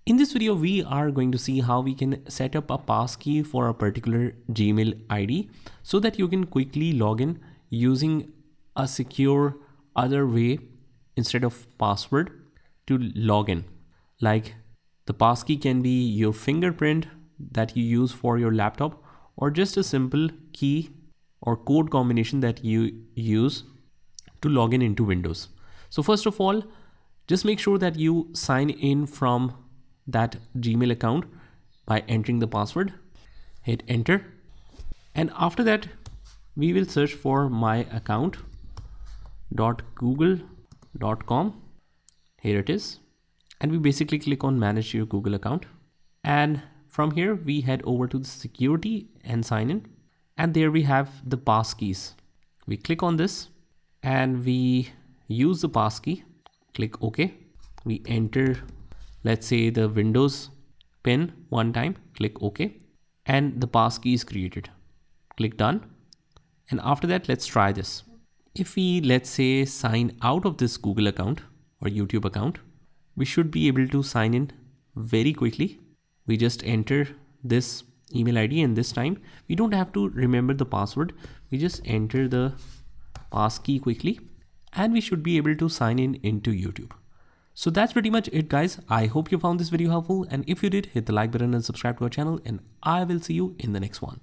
In this video, we are going to see how we can set up a passkey for a particular Gmail ID so that you can quickly log in using a secure other way instead of password to log in. Like the passkey can be your fingerprint that you use for your laptop, or just a simple key or code combination that you use to log in into Windows. So first of all, just make sure that you sign in from that Gmail account by entering the password. Hit enter, and after that we will search for myaccount.google.com. Here it is, and we basically click on manage your Google account, and from here we head over to the security and sign in, and there we have the passkeys. We click on this and we use the passkey. Click OK. We enter, let's say, the Windows pin one time. Click OK, and the passkey is created. Click done, and after that let's try this. If we, let's say, sign out of this Google account or YouTube account, we should be able to sign in very quickly. We just enter this email ID, and this time we don't have to remember the password. We just enter the passkey quickly, and we should be able to sign in into YouTube. So that's pretty much it, guys. I hope you found this video helpful, and if you did, hit the like button and subscribe to our channel, and I will see you in the next one.